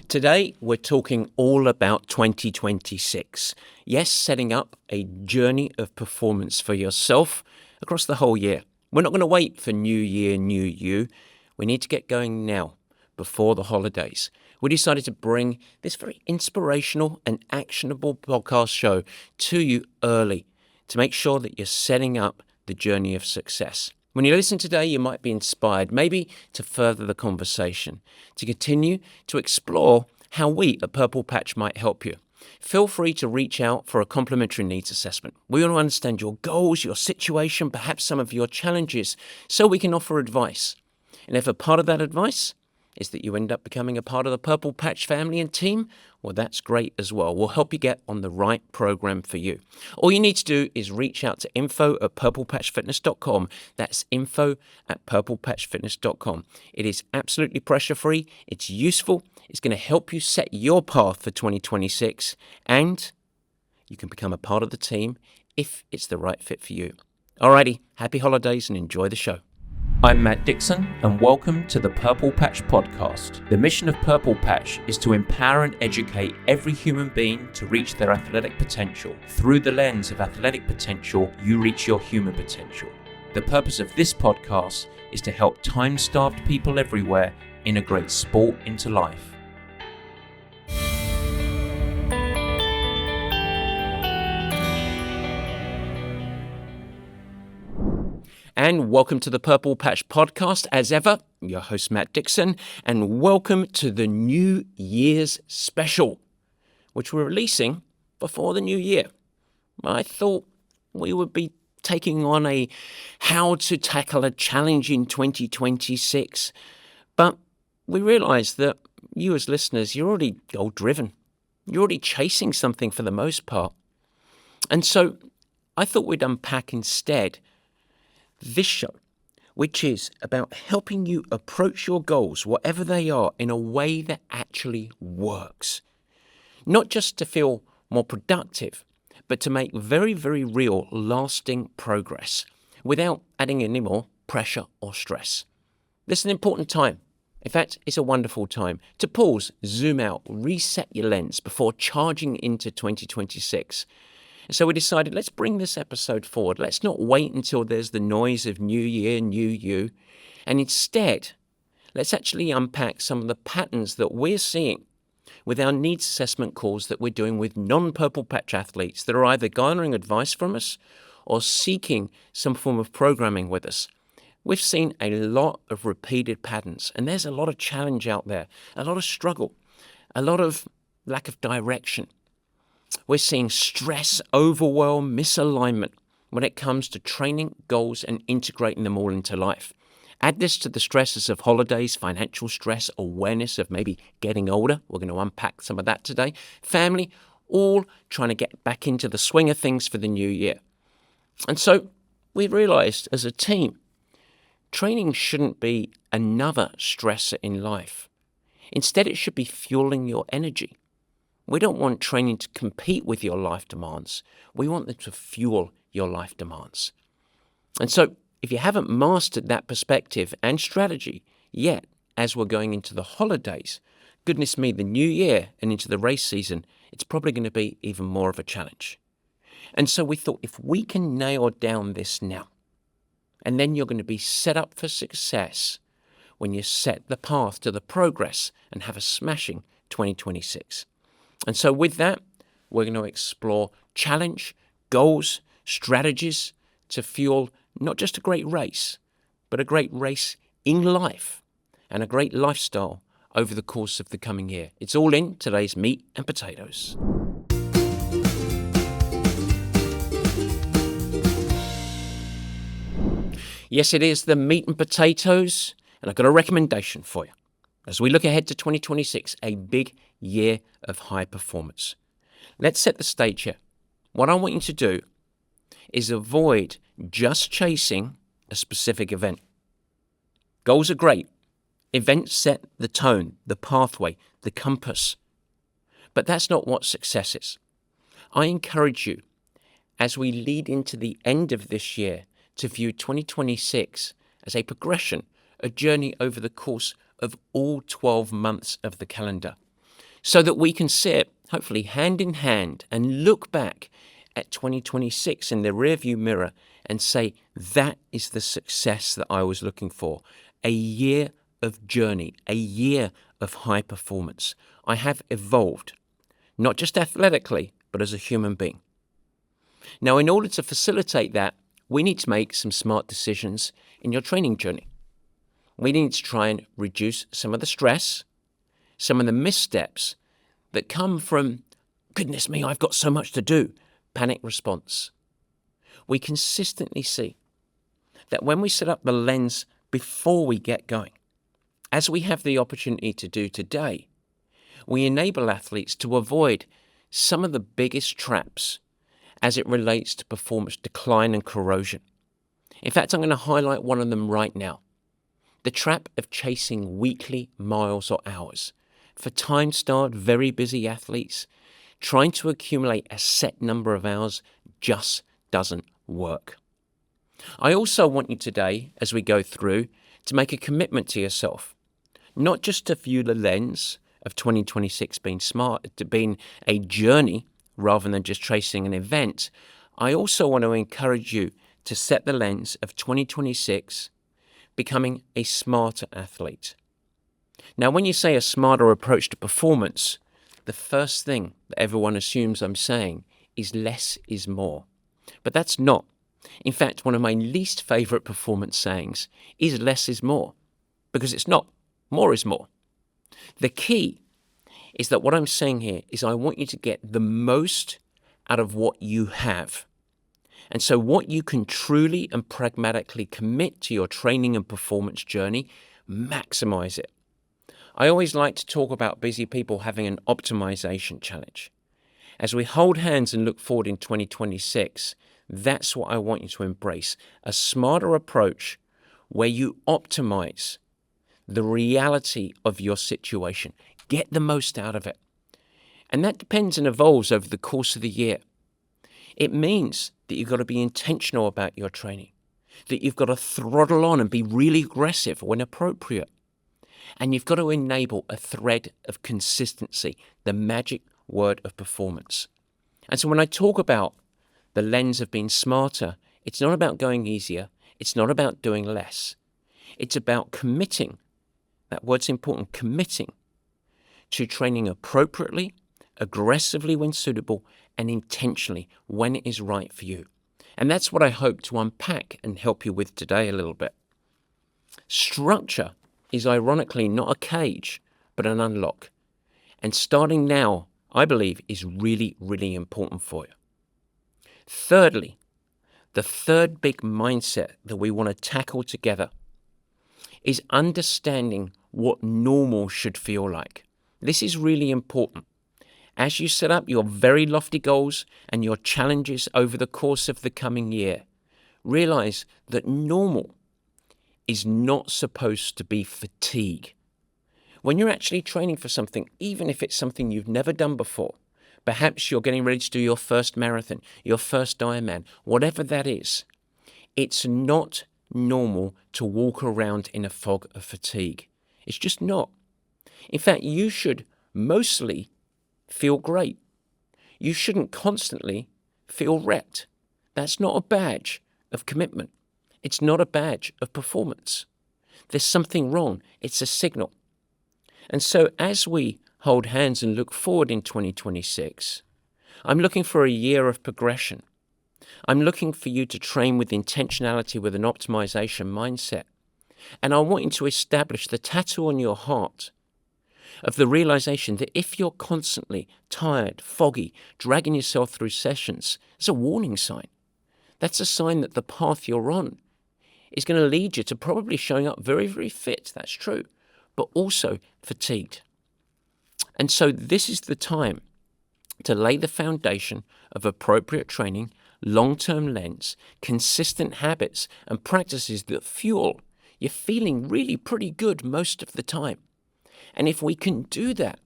Today, we're talking all about 2026. Yes, setting up a journey of performance for yourself across the whole year. We're not going to wait for New Year, New You. We need to get going now, before the holidays. We decided to bring this very inspirational and actionable podcast show to you early to make sure that you're setting up the journey of success. When you listen today, you might be inspired, maybe to further the conversation, to continue to explore how we at Purple Patch might help you. Feel free to reach out for a complementary needs assessment. We want to understand your goals, your situation, perhaps some of your challenges, so we can offer advice. And if a part of that advice is that you end up becoming a part of the Purple Patch family and team, well, that's great as well. We'll help you get on the right program for you. All you need to do is reach out to info@purplepatchfitness.com. That's info@purplepatchfitness.com. It is absolutely pressure-free. It's useful. It's going to help you set your path for 2026, and you can become a part of the team if it's the right fit for you. Alrighty, happy holidays and enjoy the show. I'm Matt Dixon, and welcome to the Purple Patch Podcast. The mission of Purple Patch is to empower and educate every human being to reach their athletic potential. Through the lens of athletic potential, you reach your human potential. The purpose of this podcast is to help time-starved people everywhere integrate sport into life. And welcome to the Purple Patch Podcast. As ever, your host Matt Dixon, and welcome to the New Year's special, which we're releasing before the new year. I thought we would be taking on a how to tackle a challenge in 2026, but we realized that you as listeners, you're already goal-driven. You're already chasing something for the most part. And so I thought we'd unpack instead this show, which is about helping you approach your goals, whatever they are, in a way that actually works. Not just to feel more productive, but to make very, very real, lasting progress without adding any more pressure or stress. This is an important time. In fact, it's a wonderful time to pause, zoom out, reset your lens before charging into 2026. And so we decided, let's bring this episode forward. Let's not wait until there's the noise of New Year, New You. And instead, let's actually unpack some of the patterns that we're seeing with our needs assessment calls that we're doing with non-Purple Patch athletes that are either garnering advice from us or seeking some form of programming with us. We've seen a lot of repeated patterns, and there's a lot of challenge out there, a lot of struggle, a lot of lack of direction. We're seeing stress, overwhelm, misalignment when it comes to training, goals, and integrating them all into life. Add this to the stresses of holidays, financial stress, awareness of maybe getting older. We're going to unpack some of that today. Family, all trying to get back into the swing of things for the new year. And so we realized as a team, training shouldn't be another stressor in life. Instead, it should be fueling your energy. We don't want training to compete with your life demands. We want them to fuel your life demands. And so if you haven't mastered that perspective and strategy yet, as we're going into the holidays, goodness me, the new year and into the race season, it's probably going to be even more of a challenge. And so we thought if we can nail down this now, and then you're going to be set up for success when you set the path to the progress and have a smashing 2026. And so with that, we're going to explore challenge, goals, strategies to fuel not just a great race, but a great race in life and a great lifestyle over the course of the coming year. It's all in today's meat and potatoes. Yes, it is the meat and potatoes, and I've got a recommendation for you. As we look ahead to 2026, a big year of high performance. Let's set the stage here. What I want you to do is avoid just chasing a specific event. Goals are great. Events set the tone, the pathway, the compass. But that's not what success is. I encourage you, as we lead into the end of this year, to view 2026 as a progression, a journey over the course of all 12 months of the calendar. so that we can sit, hopefully hand in hand, and look back at 2026 in the rearview mirror and say, that is the success that I was looking for. A year of journey, a year of high performance. I have evolved, not just athletically, but as a human being. Now, in order to facilitate that, we need to make some smart decisions in your training journey. We need to try and reduce some of the stress, some of the missteps that come from, goodness me, I've got so much to do, panic response. We consistently see that when we set up the lens before we get going, as we have the opportunity to do today, we enable athletes to avoid some of the biggest traps as it relates to performance decline and corrosion. In fact, I'm going to highlight one of them right now. The trap of chasing weekly miles or hours. For time-starved, very busy athletes, trying to accumulate a set number of hours just doesn't work. I also want you today, as we go through, to make a commitment to yourself, not just to view the lens of 2026 being smart, to being a journey rather than just chasing an event. I also want to encourage you to set the lens of 2026 becoming a smarter athlete. Now, when you say a smarter approach to performance, the first thing that everyone assumes I'm saying is less is more. But that's not. In fact, one of my least favorite performance sayings is less is more, because it's not. More is more. The key is that what I'm saying here is I want you to get the most out of what you have. And so what you can truly and pragmatically commit to your training and performance journey, maximize it. I always like to talk about busy people having an optimization challenge. As we hold hands and look forward in 2026, that's what I want you to embrace. A smarter approach where you optimize the reality of your situation. Get the most out of it. And that depends and evolves over the course of the year. It means that you've got to be intentional about your training, that you've got to throttle on and be really aggressive when appropriate. And you've got to enable a thread of consistency, the magic word of performance. And so when I talk about the lens of being smarter, it's not about going easier. It's not about doing less. It's about committing. That word's important, committing to training appropriately, aggressively when suitable, and intentionally when it is right for you. And that's what I hope to unpack and help you with today a little bit. Structure is ironically not a cage, but an unlock. And starting now, I believe, is really, really important for you. Thirdly, the third big mindset that we want to tackle together is understanding what normal should feel like. This is really important. As you set up your very lofty goals and your challenges over the course of the coming year, realize that normal is not supposed to be fatigue. When you're actually training for something, even if it's something you've never done before, perhaps you're getting ready to do your first marathon, your first Ironman, whatever that is, it's not normal to walk around in a fog of fatigue. It's just not. In fact, you should mostly feel great. You shouldn't constantly feel wrecked. That's not a badge of commitment. It's not a badge of performance. There's something wrong. It's a signal. And so as we hold hands and look forward in 2026, I'm looking for a year of progression. I'm looking for you to train with intentionality, with an optimization mindset. And I want you to establish the tattoo on your heart of the realization that if you're constantly tired, foggy, dragging yourself through sessions, it's a warning sign. That's a sign that the path you're on is going to lead you to probably showing up very, very fit, that's true, but also fatigued. And so this is the time to lay the foundation of appropriate training, long-term lens, consistent habits and practices that fuel you're feeling really pretty good most of the time. And if we can do that,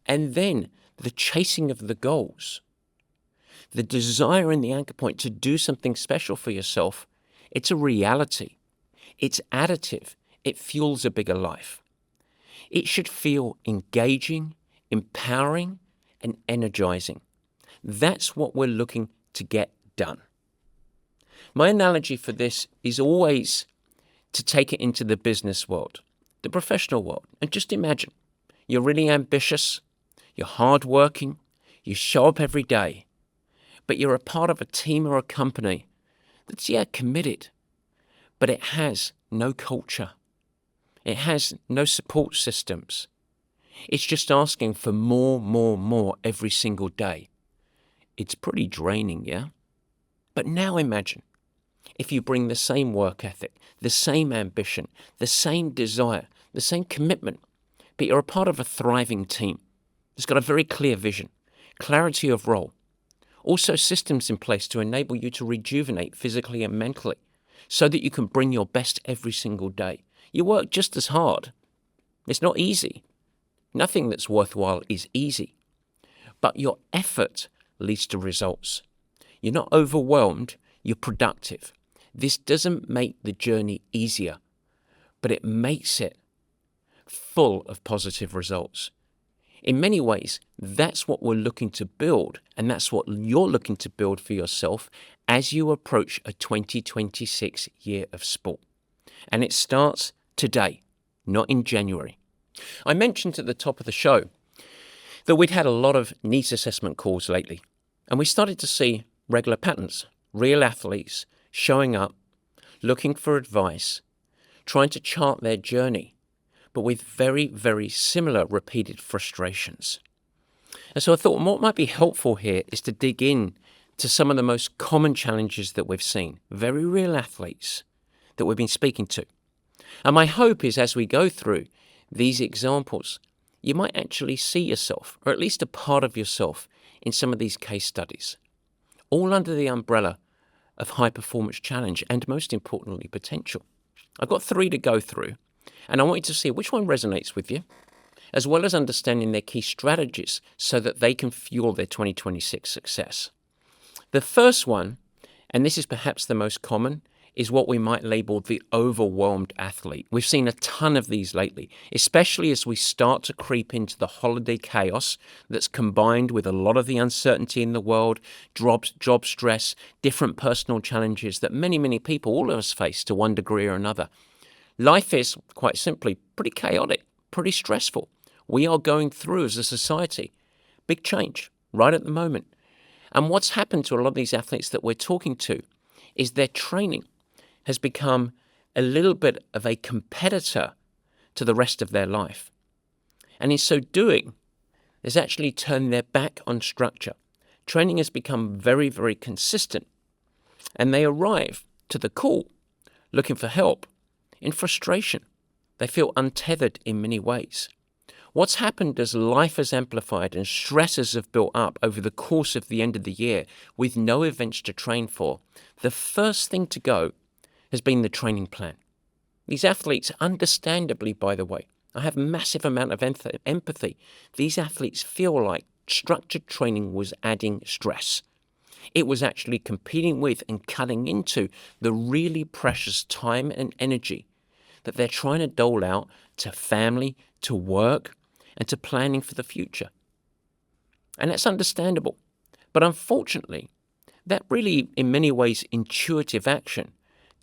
and then the chasing of the goals, the desire and the anchor point to do something special for yourself, it's a reality. It's additive. It fuels a bigger life. It should feel engaging, empowering and energizing. That's what we're looking to get done. My analogy for this is always to take it into the business world, the professional world, and just imagine you're really ambitious, you're hardworking, you show up every day, but you're a part of a team or a company that's, committed, but it has no culture. It has no support systems. It's just asking for more every single day. It's pretty draining, yeah? But now imagine if you bring the same work ethic, the same ambition, the same desire, the same commitment, but you're a part of a thriving team that's got a very clear vision, clarity of role, also systems in place to enable you to rejuvenate physically and mentally so that you can bring your best every single day. You work just as hard. It's not easy. Nothing that's worthwhile is easy. But your effort leads to results. You're not overwhelmed, you're productive. This doesn't make the journey easier, but it makes it full of positive results. In many ways, that's what we're looking to build, and that's what you're looking to build for yourself as you approach a 2026 year of sport. And it starts today, not in January. I mentioned at the top of the show that we'd had a lot of needs assessment calls lately, and we started to see regular patterns, real athletes showing up, looking for advice, trying to chart their journey, but with very, very similar repeated frustrations. And so I thought what might be helpful here is to dig in to some of the most common challenges that we've seen, very real athletes that we've been speaking to. And my hope is as we go through these examples, you might actually see yourself, or at least a part of yourself, in some of these case studies, all under the umbrella of high performance challenge and, most importantly, potential. I've got 3 to go through, and I want you to see which one resonates with you, as well as understanding their key strategies so that they can fuel their 2026 success. The first one, and this is perhaps the most common, is what we might label the overwhelmed athlete. We've seen a ton of these lately, especially as we start to creep into the holiday chaos that's combined with a lot of the uncertainty in the world, job stress, different personal challenges that many people, all of us face to one degree or another. Life is, quite simply, pretty chaotic, pretty stressful. We are going through, as a society, big change right at the moment. And what's happened to a lot of these athletes that we're talking to is their training has become a little bit of a competitor to the rest of their life. And in so doing, has actually turned their back on structure. Training has become very, very consistent. And they arrive to the call looking for help in frustration. They feel untethered in many ways. What's happened as life has amplified and stresses have built up over the course of the end of the year with no events to train for, the first thing to go has been the training plan. These athletes, understandably, by the way, I have massive amount of empathy. These athletes feel like structured training was adding stress. It was actually competing with and cutting into the really precious time and energy that they're trying to dole out to family, to work, and to planning for the future. And that's understandable. But unfortunately, that really, in many ways, intuitive action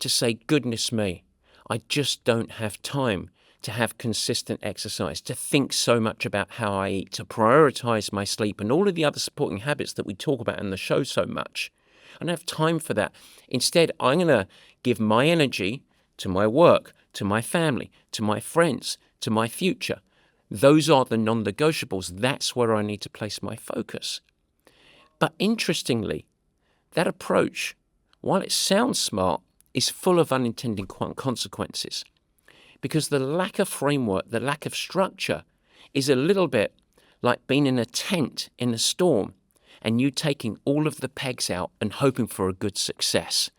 to say, goodness me, I just don't have time to have consistent exercise, to think so much about how I eat, to prioritize my sleep and all of the other supporting habits that we talk about in the show so much. I don't have time for that. Instead, I'm going to give my energy to my work, to my family, to my friends, to my future. Those are the non-negotiables. That's where I need to place my focus. But interestingly, that approach, while it sounds smart, is full of unintended consequences. Because the lack of framework, the lack of structure, is a little bit like being in a tent in a storm and you taking all of the pegs out and hoping for a good success.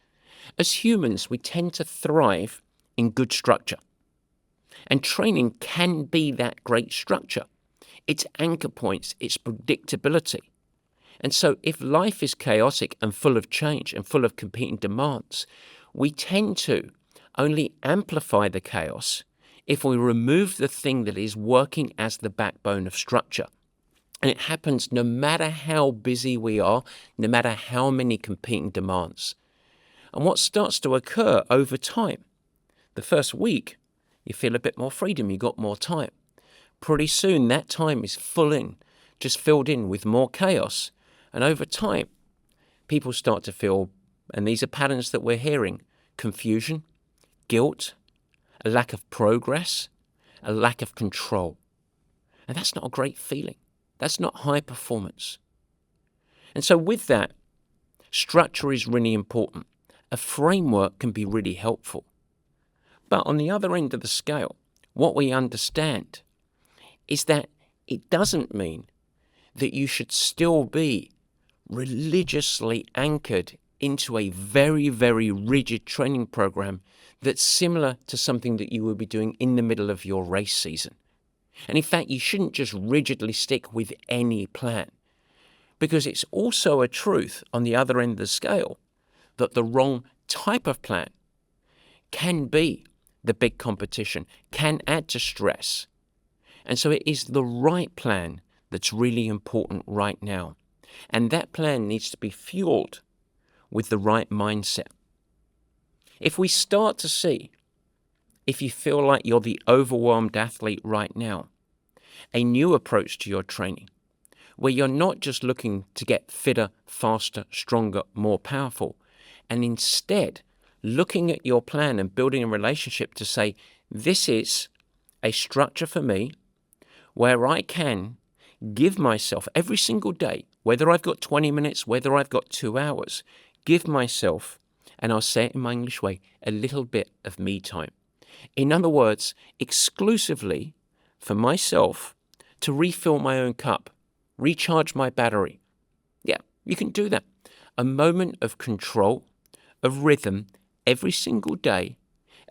As humans, we tend to thrive in good structure. And training can be that great structure. Its anchor points, its predictability. And so if life is chaotic and full of change and full of competing demands, we tend to only amplify the chaos if we remove the thing that is working as the backbone of structure. And it happens no matter how busy we are, no matter how many competing demands. And what starts to occur over time, the first week, you feel a bit more freedom, you got more time. Pretty soon that time is just filled in with more chaos. And over time, people start to feel, and these are patterns that we're hearing, confusion, guilt, a lack of progress, a lack of control. And that's not a great feeling. That's not high performance. And so with that, structure is really important. A framework can be really helpful. But on the other end of the scale, what we understand is that it doesn't mean that you should still be religiously anchored into a very, very rigid training program that's similar to something that you will be doing in the middle of your race season. And in fact, you shouldn't just rigidly stick with any plan, because it's also a truth on the other end of the scale that the wrong type of plan can be the big competition, can add to stress. And so it is the right plan that's really important right now. And that plan needs to be fueled with the right mindset. If we start to see, if you feel like you're the overwhelmed athlete right now, a new approach to your training, where you're not just looking to get fitter, faster, stronger, more powerful, and instead looking at your plan and building a relationship to say, this is a structure for me where I can give myself every single day, whether I've got 20 minutes, whether I've got 2 hours, give myself, and I'll say it in my English way, a little bit of me time. In other words, exclusively for myself to refill my own cup, recharge my battery. Yeah, you can do that. A moment of control, of rhythm every single day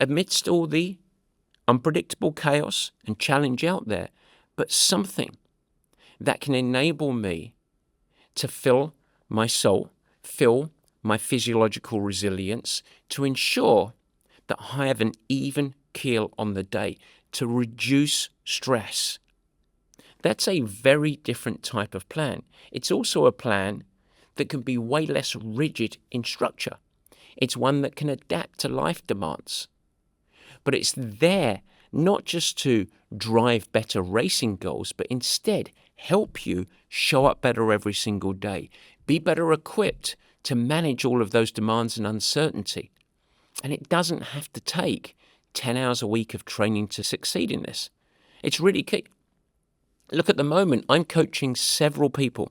amidst all the unpredictable chaos and challenge out there, but something that can enable me to fill my soul, fill my physiological resilience, to ensure that I have an even keel on the day, to reduce stress. That's a very different type of plan. It's also a plan that can be way less rigid in structure. It's one that can adapt to life demands. But it's there not just to drive better racing goals, but instead help you show up better every single day, be better equipped to manage all of those demands and uncertainty. And it doesn't have to take 10 hours a week of training to succeed in this. It's really key. Look, at the moment, I'm coaching several people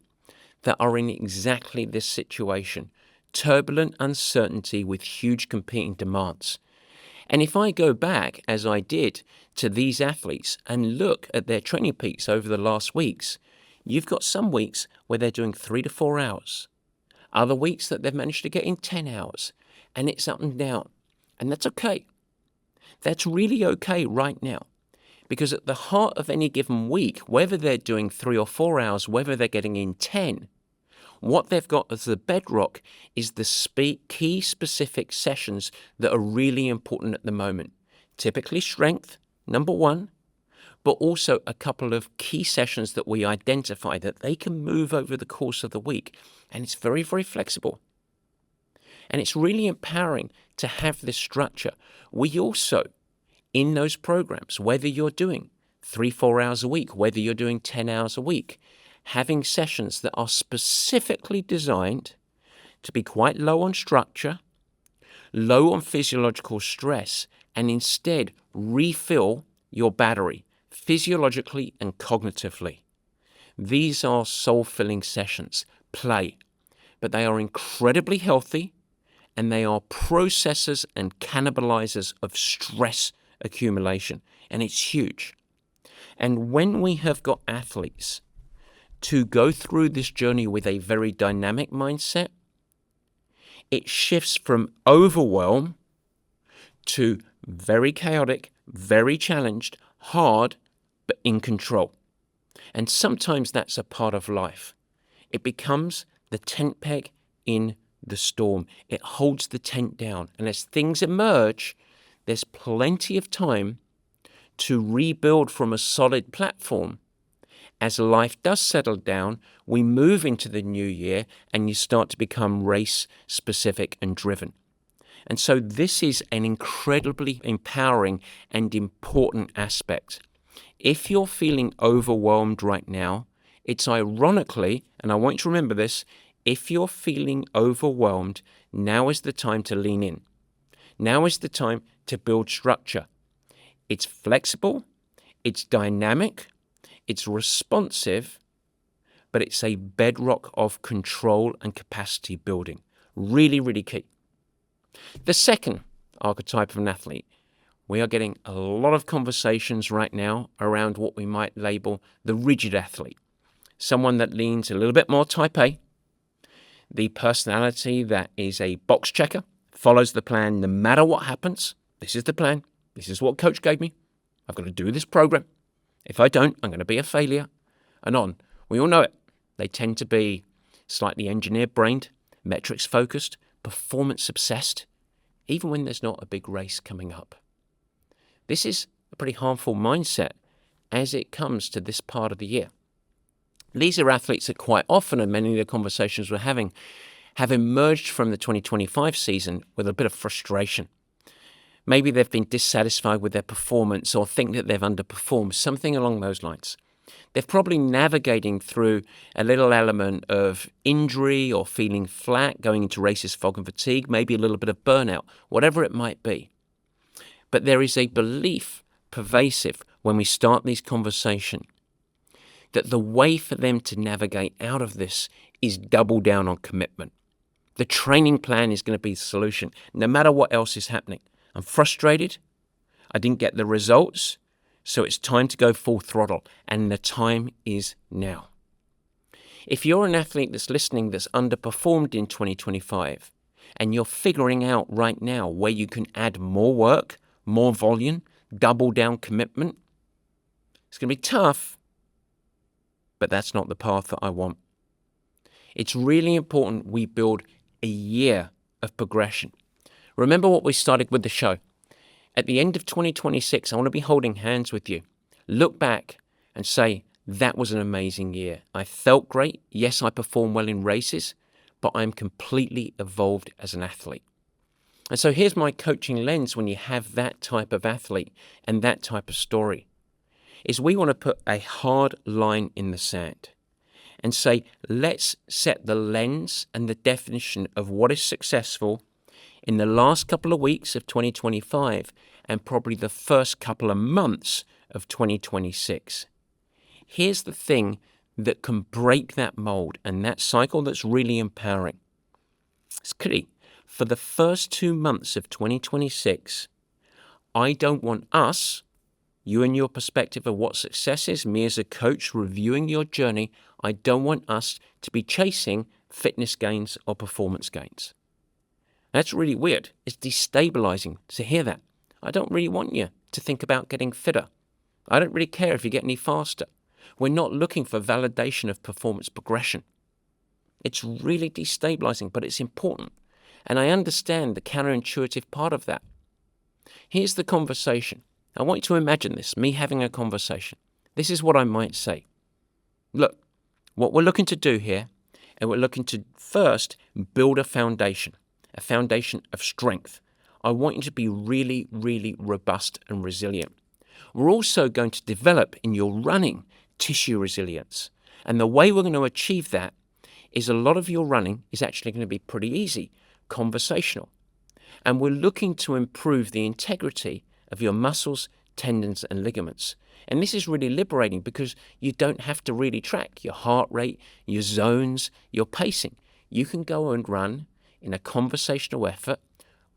that are in exactly this situation. Turbulent uncertainty with huge competing demands. And if I go back, as I did, to these athletes and look at their training peaks over the last weeks, you've got some weeks where they're doing 3 to 4 hours. Other weeks that they've managed to get in 10 hours. And it's up and down. And that's okay. That's really okay right now. Because at the heart of any given week, whether they're doing 3 or 4 hours, whether they're getting in 10, what they've got as the bedrock is the key specific sessions that are really important at the moment. Typically strength, number one, but also a couple of key sessions that we identify that they can move over the course of the week. And it's very, very flexible. And it's really empowering to have this structure. We also, in those programs, whether you're doing 3-4 hours a week, whether you're doing 10 hours a week, having sessions that are specifically designed to be quite low on structure, low on physiological stress, and instead refill your battery physiologically and cognitively. These are soul-filling sessions, play, but they are incredibly healthy, and they are processors and cannibalizers of stress accumulation, and it's huge. And when we have got athletes to go through this journey with a very dynamic mindset, it shifts from overwhelm to very chaotic, very challenged, hard, but in control. And sometimes that's a part of life. It becomes the tent peg in the storm. It holds the tent down. And as things emerge, there's plenty of time to rebuild from a solid platform as life does settle down, we move into the new year and you start to become race specific and driven. And so this is an incredibly empowering and important aspect. If you're feeling overwhelmed right now, it's ironically, and I want you to remember this, if you're feeling overwhelmed, now is the time to lean in. Now is the time to build structure. It's flexible, it's dynamic, it's responsive, but it's a bedrock of control and capacity building. Really, really key. The second archetype of an athlete, we are getting a lot of conversations right now around what we might label the rigid athlete. Someone that leans a little bit more type A, the personality that is a box checker, follows the plan no matter what happens. This is the plan. This is what coach gave me. I've got to do this program. If I don't, I'm going to be a failure. And on. We all know it. They tend to be slightly engineer-brained, metrics-focused, performance-obsessed, even when there's not a big race coming up. This is a pretty harmful mindset as it comes to this part of the year. These are athletes that quite often, and many of the conversations we're having, have emerged from the 2025 season with a bit of frustration. Maybe they've been dissatisfied with their performance or think that they've underperformed, something along those lines. They're probably navigating through a little element of injury or feeling flat, going into races, fog and fatigue, maybe a little bit of burnout, whatever it might be. But there is a belief pervasive when we start these conversations that the way for them to navigate out of this is double down on commitment. The training plan is going to be the solution, no matter what else is happening. I'm frustrated. I didn't get the results. So it's time to go full throttle. And the time is now. If you're an athlete that's listening that's underperformed in 2025, and you're figuring out right now where you can add more work, more volume, double down commitment, it's going to be tough, but that's not the path that I want. It's really important we build a year of progression. Remember what we started with the show. At the end of 2026, I want to be holding hands with you. Look back and say, that was an amazing year. I felt great. Yes, I performed well in races, but I'm completely evolved as an athlete. And so here's my coaching lens when you have that type of athlete and that type of story, is we want to put a hard line in the sand and say, let's set the lens and the definition of what is successful in the last couple of weeks of 2025 and probably the first couple of months of 2026. Here's the thing that can break that mold and that cycle that's really empowering. It's key. For the first 2 months of 2026, I don't want us, you and your perspective of what success is, me as a coach reviewing your journey, I don't want us to be chasing fitness gains or performance gains. That's really weird. It's destabilizing to hear that. I don't really want you to think about getting fitter. I don't really care if you get any faster. We're not looking for validation of performance progression. It's really destabilizing, but it's important. And I understand the counterintuitive part of that. Here's the conversation. I want you to imagine this, me having a conversation. This is what I might say. Look, what we're looking to do here, and we're looking to first build a foundation of strength. I want you to be really, really robust and resilient. We're also going to develop in your running tissue resilience. And the way we're going to achieve that is a lot of your running is actually going to be pretty easy, conversational. And we're looking to improve the integrity of your muscles, tendons, and ligaments. And this is really liberating because you don't have to really track your heart rate, your zones, your pacing. You can go and run in a conversational effort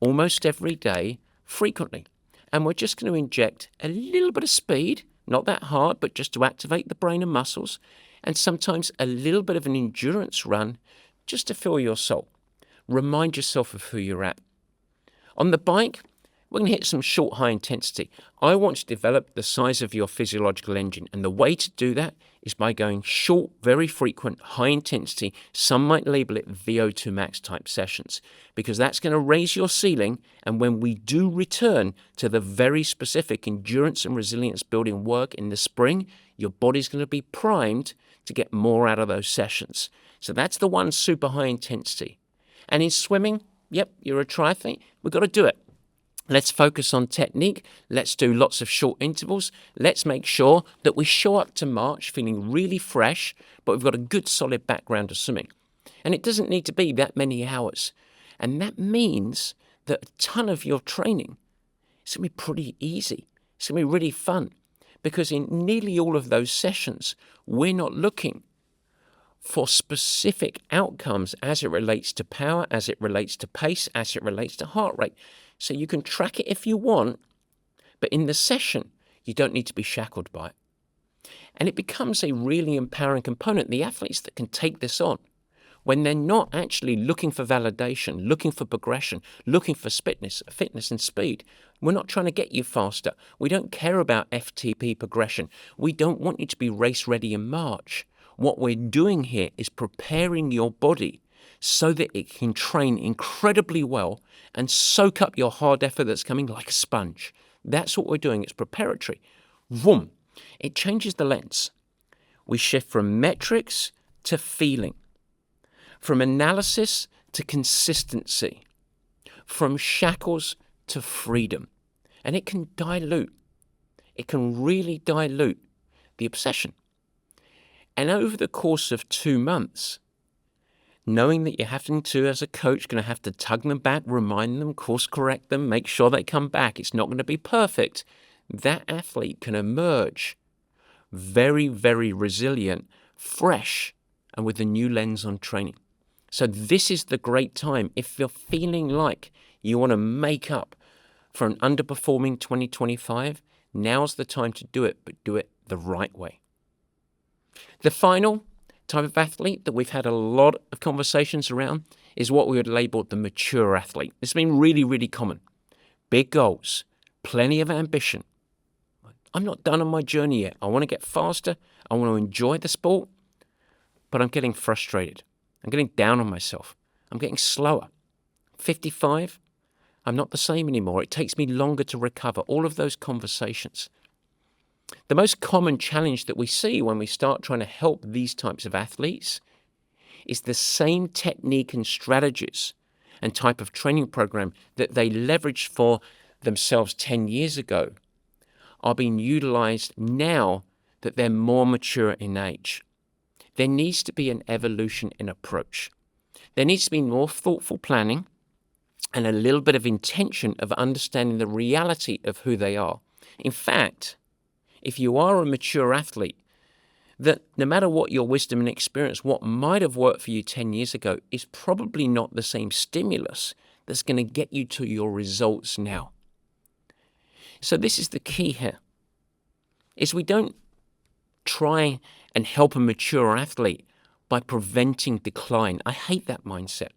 almost every day, frequently. And we're just going to inject a little bit of speed, not that hard, but just to activate the brain and muscles, and sometimes a little bit of an endurance run just to fill your soul. Remind yourself of who you're at. On the bike, We're going to hit some short, high intensity. I want to develop the size of your physiological engine. And the way to do that is by going short, very frequent, high intensity. Some might label it VO2 max type sessions, because that's going to raise your ceiling. And when we do return to the very specific endurance and resilience building work in the spring, your body's going to be primed to get more out of those sessions. So that's the one super high intensity. And in swimming, yep, you're a triathlete, we've got to do it. Let's focus on technique. Let's do lots of short intervals. Let's make sure that we show up to March feeling really fresh, but we've got a good solid background of swimming. And it doesn't need to be that many hours. And that means that a ton of your training is going to be pretty easy. It's going to be really fun, because in nearly all of those sessions, we're not looking for specific outcomes as it relates to power, as it relates to pace, as it relates to heart rate. So you can track it if you want, but in the session, you don't need to be shackled by it. And it becomes a really empowering component. The athletes that can take this on, when they're not actually looking for validation, looking for progression, looking for fitness and speed. We're not trying to get you faster. We don't care about FTP progression. We don't want you to be race ready in March. What we're doing here is preparing your body so that it can train incredibly well and soak up your hard effort that's coming like a sponge. That's what we're doing. It's preparatory. Vroom. It changes the lens. We shift from metrics to feeling, from analysis to consistency, from shackles to freedom. And it can dilute. It can really dilute the obsession. And over the course of 2 months, knowing that you're having to, as a coach, going to have to tug them back, remind them, course correct them, make sure they come back. It's not going to be perfect. That athlete can emerge very, very resilient, fresh, and with a new lens on training. So this is the great time. If you're feeling like you want to make up for an underperforming 2025, now's the time to do it, but do it the right way. The final type of athlete that we've had a lot of conversations around is what we would label the mature athlete. It's been really, really common. Big goals, plenty of ambition. I'm not done on my journey yet. I want to get faster. I want to enjoy the sport, but I'm getting frustrated. I'm getting down on myself. I'm getting slower. 55, I'm not the same anymore. It takes me longer to recover. All of those conversations. The most common challenge that we see when we start trying to help these types of athletes is the same technique and strategies and type of training program that they leveraged for themselves 10 years ago are being utilized now that they're more mature in age. There needs to be an evolution in approach. There needs to be more thoughtful planning and a little bit of intention of understanding the reality of who they are. In fact, if you are a mature athlete, that no matter what your wisdom and experience, what might have worked for you 10 years ago is probably not the same stimulus that's going to get you to your results now. So this is the key here, is we don't try and help a mature athlete by preventing decline. I hate that mindset.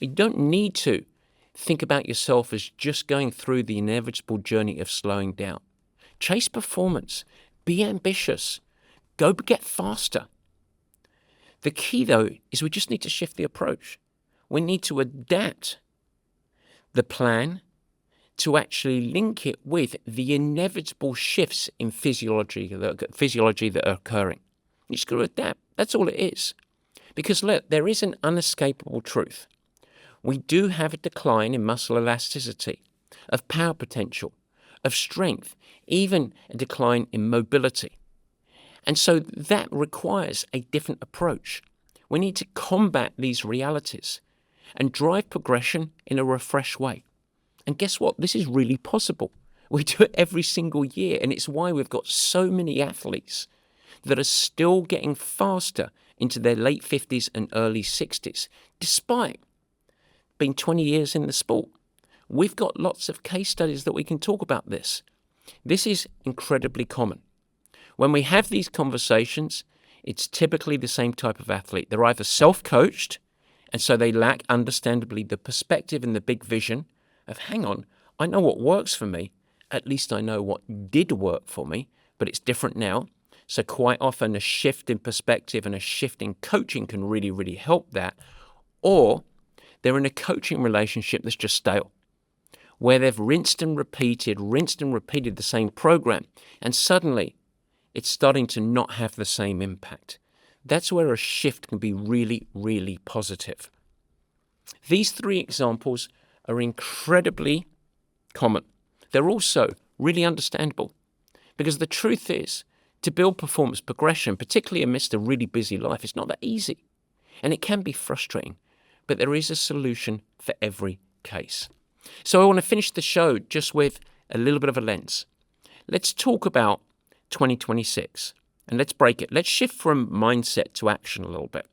You don't need to think about yourself as just going through the inevitable journey of slowing down. Chase performance. Be ambitious. Go get faster. The key, though, is we just need to shift the approach. We need to adapt the plan to actually link it with the inevitable shifts in physiology that are occurring. You just got to adapt. That's all it is. Because look, there is an unescapable truth. We do have a decline in muscle elasticity, of power potential, of strength, even a decline in mobility. And so that requires a different approach. We need to combat these realities and drive progression in a refreshed way. And guess what? This is really possible. We do it every single year, and it's why we've got so many athletes that are still getting faster into their late 50s and early 60s, despite being 20 years in the sport. We've got lots of case studies that we can talk about this. This is incredibly common. When we have these conversations, it's typically the same type of athlete. They're either self-coached, and so they lack, understandably, the perspective and the big vision of, hang on, I know what works for me. At least I know what did work for me, but it's different now. So quite often a shift in perspective and a shift in coaching can really, really help that. Or they're in a coaching relationship that's just stale, where they've rinsed and repeated the same program, and suddenly it's starting to not have the same impact. That's where a shift can be really, really positive. These three examples are incredibly common. They're also really understandable, because the truth is, to build performance progression, particularly amidst a really busy life, it's not that easy. And it can be frustrating, but there is a solution for every case. So I want to finish the show just with a little bit of a lens. Let's talk about 2026, and let's break it. Let's shift from mindset to action a little bit.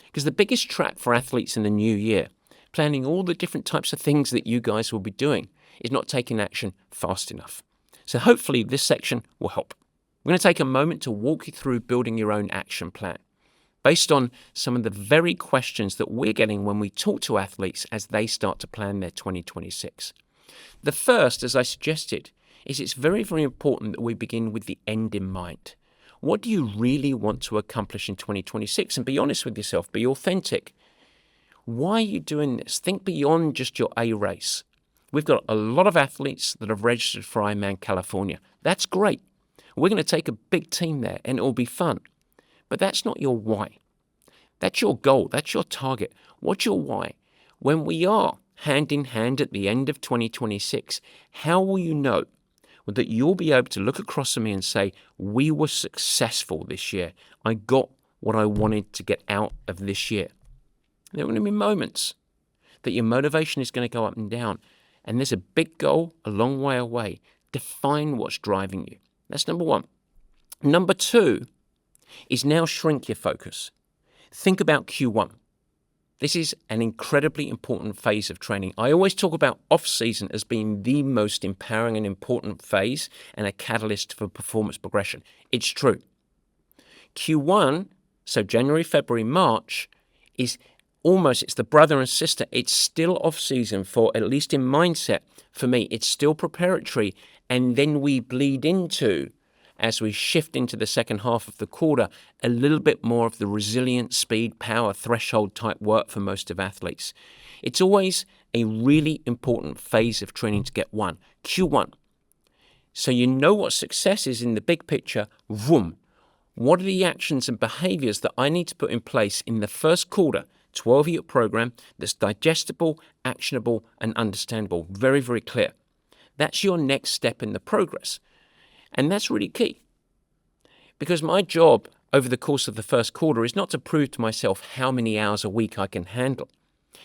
Because the biggest trap for athletes in the new year, planning all the different types of things that you guys will be doing, is not taking action fast enough. So hopefully this section will help. We're going to take a moment to walk you through building your own action plan, based on some of the very questions that we're getting when we talk to athletes as they start to plan their 2026. The first, as I suggested, is it's very, very important that we begin with the end in mind. What do you really want to accomplish in 2026? And be honest with yourself, be authentic. Why are you doing this? Think beyond just your A race. We've got a lot of athletes that have registered for Ironman California. That's great. We're going to take a big team there and it will be fun. But that's not your why. That's your goal. That's your target. What's your why? When we are hand in hand at the end of 2026, how will you know that you'll be able to look across at me and say, we were successful this year. I got what I wanted to get out of this year. There are going to be moments that your motivation is going to go up and down. And there's a big goal a long way away. Define what's driving you. That's number one. Number two is now shrink your focus. Think about Q1. This is an incredibly important phase of training. I always talk about off-season as being the most empowering and important phase and a catalyst for performance progression. It's true. Q1, so January, February, March, is it's the brother and sister. It's still off-season for, at least in mindset, for me, it's still preparatory. And then we bleed into, as we shift into the second half of the quarter, a little bit more of the resilience, speed, power, threshold type work for most of athletes. It's always a really important phase of training to get one, Q1. So you know what success is in the big picture, vroom. What are the actions and behaviors that I need to put in place in the first quarter, 12-week program that's digestible, actionable, and understandable? Very, very clear. That's your next step in the progress. And that's really key. Because my job over the course of the first quarter is not to prove to myself how many hours a week I can handle.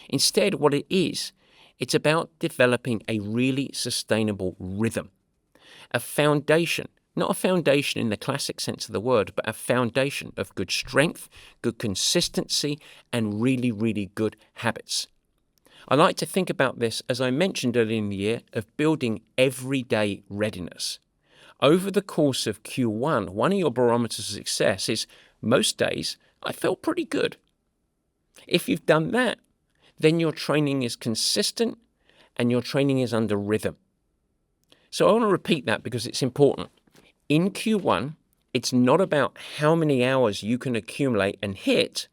Instead, what it is, it's about developing a really sustainable rhythm. A foundation, not a foundation in the classic sense of the word, but a foundation of good strength, good consistency, and really, really good habits. I like to think about this, as I mentioned earlier in the year, of building everyday readiness. Over the course of Q1, one of your barometers of success is most days I felt pretty good. If you've done that, then your training is consistent and your training is under rhythm. So I want to repeat that because it's important. In Q1, it's not about how many hours you can accumulate and hit,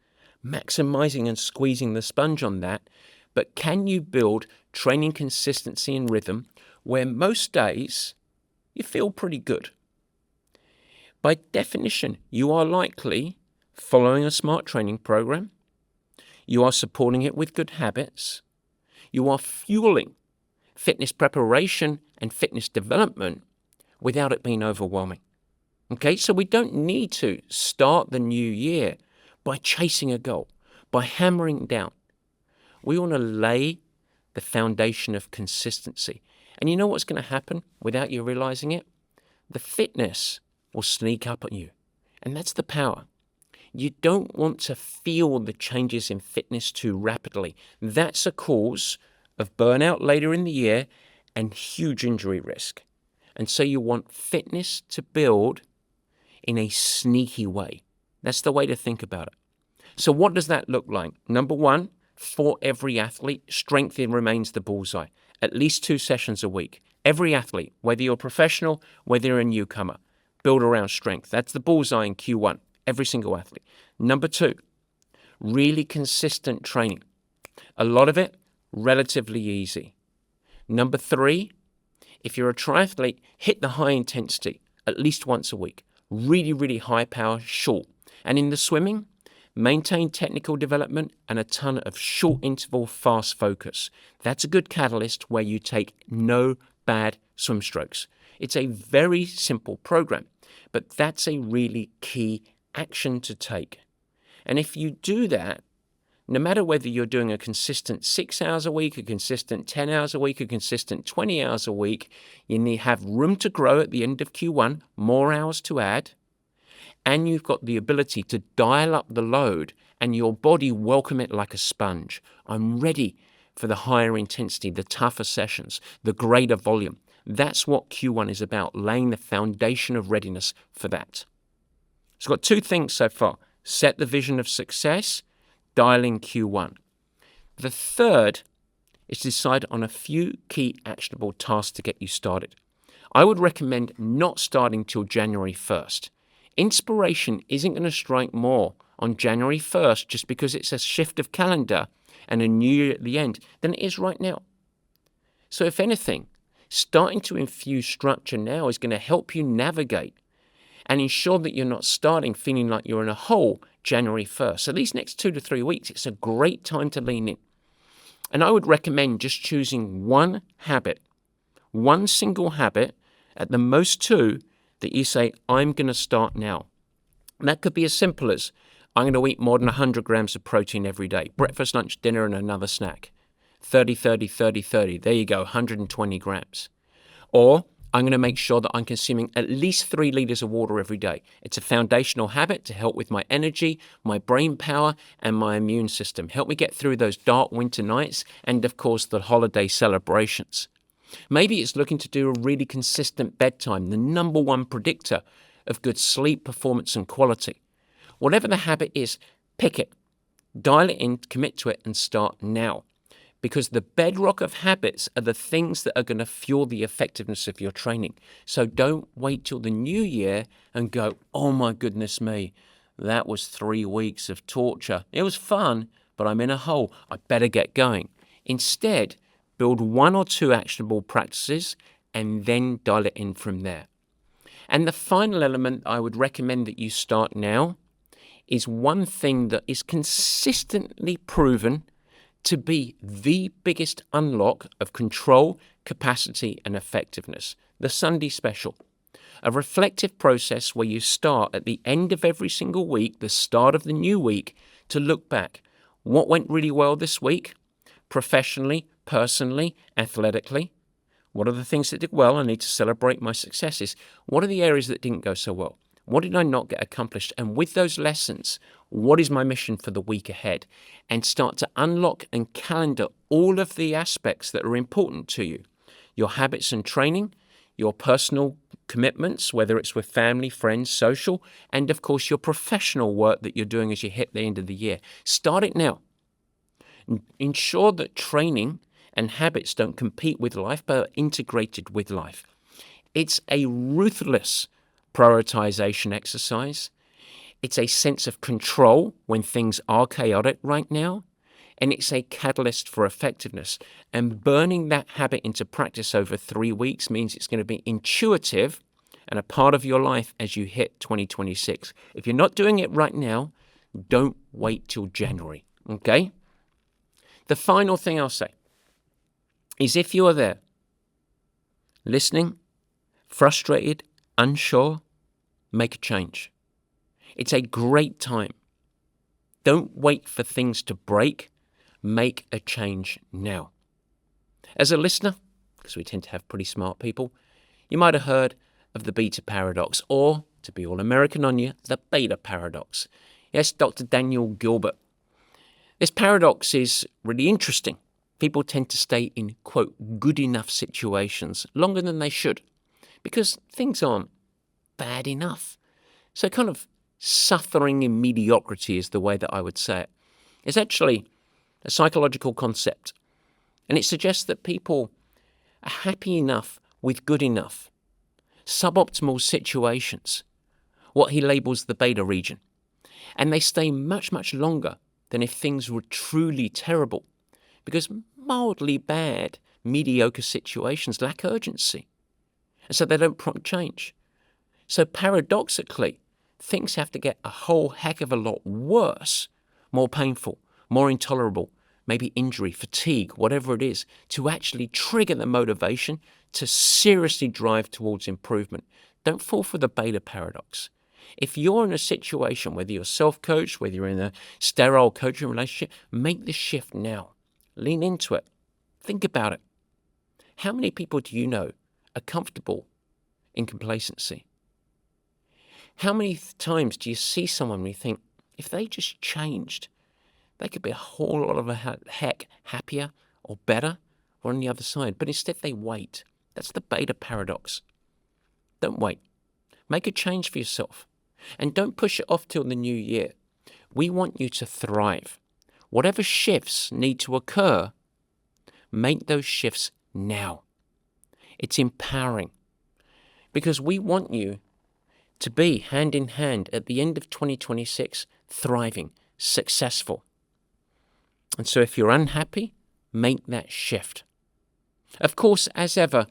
maximizing and squeezing the sponge on that, but can you build training consistency and rhythm where most days you feel pretty good? By definition, you are likely following a smart training program. You are supporting it with good habits. You are fueling fitness preparation and fitness development without it being overwhelming. Okay, so we don't need to start the new year by chasing a goal, by hammering down. We want to lay the foundation of consistency. And you know what's going to happen without you realizing it? The fitness will sneak up on you. And that's the power. You don't want to feel the changes in fitness too rapidly. That's a cause of burnout later in the year and huge injury risk. And so you want fitness to build in a sneaky way. That's the way to think about it. So what does that look like? Number one, for every athlete, strength remains the bullseye. at least 2 sessions a week. Every athlete, whether you're a professional, whether you're a newcomer, build around strength. That's the bullseye in Q1, every single athlete. Number 2, really consistent training. A lot of it, relatively easy. Number 3, if you're a triathlete, hit the high intensity at least once a week. Really, really high power, short. And in the swimming, maintain technical development and a ton of short interval fast focus. That's a good catalyst where you take no bad swim strokes. It's a very simple program, but that's a really key action to take. And if you do that, no matter whether you're doing a consistent 6 hours a week, a consistent 10 hours a week, a consistent 20 hours a week, you have room to grow at the end of Q1, more hours to add, and you've got the ability to dial up the load and your body welcome it like a sponge. I'm ready for the higher intensity, the tougher sessions, the greater volume. That's what Q1 is about, laying the foundation of readiness for that. So I've got 2 things so far. Set the vision of success, dial in Q1. The third is to decide on a few key actionable tasks to get you started. I would recommend not starting till January 1st. Inspiration isn't going to strike more on January 1st just because it's a shift of calendar and a new year at the end than it is right now. So if anything, starting to infuse structure now is going to help you navigate and ensure that you're not starting feeling like you're in a hole January 1st. So these next 2 to 3 weeks, it's a great time to lean in. And I would recommend just choosing one habit, one single habit, at the most 2, that you say, I'm going to start now. And that could be as simple as, I'm going to eat more than 100 grams of protein every day. Breakfast, lunch, dinner, and another snack. 30, 30, 30, 30. There you go, 120 grams. Or I'm going to make sure that I'm consuming at least 3 liters of water every day. It's a foundational habit to help with my energy, my brain power, and my immune system. Help me get through those dark winter nights and, of course, the holiday celebrations. Maybe it's looking to do a really consistent bedtime, the number 1 predictor of good sleep, performance, and quality. Whatever the habit is, pick it, dial it in, commit to it, and start now. Because the bedrock of habits are the things that are going to fuel the effectiveness of your training. So don't wait till the new year and go, oh my goodness me, that was 3 weeks of torture. It was fun, but I'm in a hole. I better get going. Instead, build 1 or 2 actionable practices and then dial it in from there. And the final element I would recommend that you start now is one thing that is consistently proven to be the biggest unlock of control, capacity, and effectiveness. The Sunday Special. A reflective process where you start at the end of every single week, the start of the new week, to look back. What went really well this week? Professionally, personally, athletically. What are the things that did well? I need to celebrate my successes. What are the areas that didn't go so well? What did I not get accomplished? And with those lessons, what is my mission for the week ahead? And start to unlock and calendar all of the aspects that are important to you. Your habits and training, your personal commitments, whether it's with family, friends, social, and of course your professional work that you're doing as you hit the end of the year. Start it now. Ensure that training and habits don't compete with life, but are integrated with life. It's a ruthless prioritization exercise. It's a sense of control when things are chaotic right now, and it's a catalyst for effectiveness. And burning that habit into practice over 3 weeks means it's going to be intuitive and a part of your life as you hit 2026. If you're not doing it right now, don't wait till January, okay? The final thing I'll say is if you are there, listening, frustrated, unsure, make a change. It's a great time. Don't wait for things to break. Make a change now. As a listener, because we tend to have pretty smart people, you might have heard of the beta paradox, or, to be all American on you, the beta paradox. Yes, Dr. Daniel Gilbert. This paradox is really interesting. People tend to stay in, quote, good enough situations longer than they should because things aren't bad enough. So kind of suffering in mediocrity is the way that I would say it. It's actually a psychological concept, and it suggests that people are happy enough with good enough. Suboptimal situations, what he labels the beta region. And they stay much, much longer than if things were truly terrible, because mildly bad, mediocre situations lack urgency. And so they don't prompt change. So paradoxically, things have to get a whole heck of a lot worse, more painful, more intolerable, maybe injury, fatigue, whatever it is, to actually trigger the motivation to seriously drive towards improvement. Don't fall for the beta paradox. If you're in a situation, whether you're self-coached, whether you're in a sterile coaching relationship, make the shift now. Lean into it. Think about it. How many people do you know are comfortable in complacency? How many times do you see someone and you think, if they just changed, they could be a whole lot of a heck happier or better or on the other side, but instead they wait. That's the beta paradox. Don't wait. Make a change for yourself. And don't push it off till the new year. We want you to thrive. Whatever shifts need to occur, make those shifts now. It's empowering. Because we want you to be hand in hand at the end of 2026, thriving, successful. And so if you're unhappy, make that shift. Of course, as ever,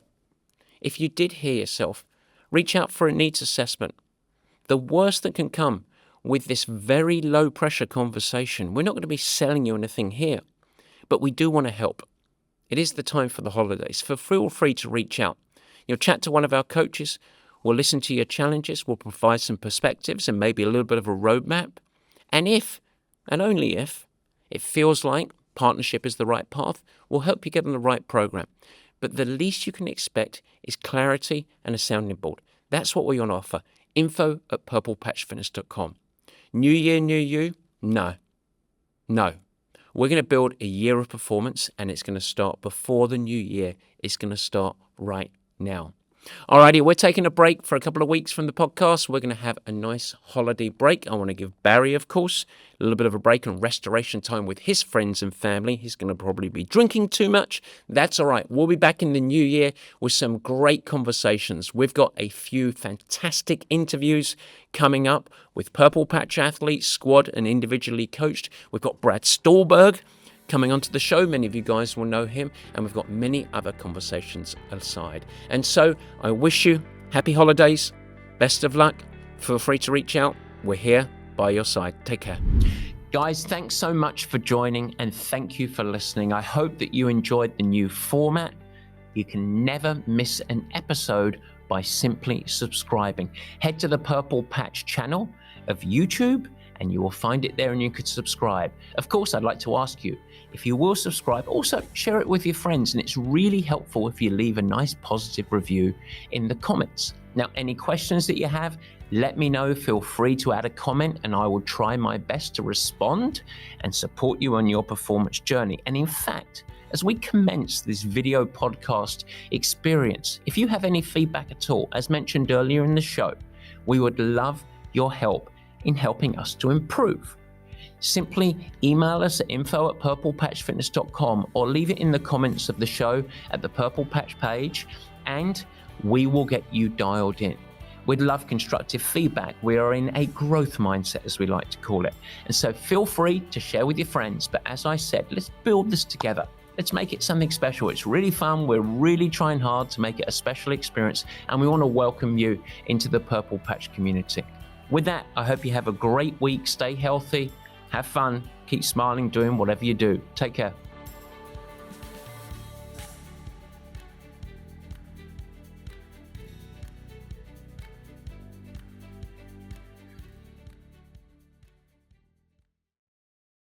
if you did hear yourself, reach out for a needs assessment. The worst that can come with this very low pressure conversation, we're not going to be selling you anything here, but we do want to help. It is the time for the holidays, so feel free to reach out. You'll chat to one of our coaches, we'll listen to your challenges, we'll provide some perspectives and maybe a little bit of a roadmap. And if, and only if, it feels like partnership is the right path, we'll help you get on the right program. But the least you can expect is clarity and a sounding board. That's what we want to offer. info@purplepatchfitness.com. New year, new you? No. We're going to build a year of performance, and it's going to start before the new year. It's going to start right now. Alrighty, we're taking a break for a couple of weeks from the podcast. We're going to have a nice holiday break. I want to give Barry, of course, a little bit of a break and restoration time with his friends and family. He's going to probably be drinking too much. That's all right. We'll be back in the new year with some great conversations. We've got a few fantastic interviews coming up with Purple Patch athletes, squad and individually coached. We've got Brad Stolberg coming onto the show. Many of you guys will know him, and we've got many other conversations aside. And so I wish you happy holidays, best of luck. Feel free to reach out. We're here by your side. Take care. Guys, thanks so much for joining, and thank you for listening. I hope that you enjoyed the new format. You can never miss an episode by simply subscribing. Head to the Purple Patch channel of YouTube, and you will find it there and you could subscribe. Of course, I'd like to ask you, if you will subscribe, also share it with your friends, and it's really helpful if you leave a nice positive review in the comments. Now, any questions that you have, let me know. Feel free to add a comment and I will try my best to respond and support you on your performance journey. And in fact, as we commence this video podcast experience, if you have any feedback at all, as mentioned earlier in the show, we would love your help in helping us to improve. Simply email us at info@purplepatchfitness.com or leave it in the comments of the show at the Purple Patch page, and we will get you dialed in. We'd love constructive feedback. We are in a growth mindset, as we like to call it. And so feel free to share with your friends. But as I said, let's build this together. Let's make it something special. It's really fun. We're really trying hard to make it a special experience, and we want to welcome you into the Purple Patch community. With that, I hope you have a great week. Stay healthy, have fun, keep smiling, doing whatever you do. Take care.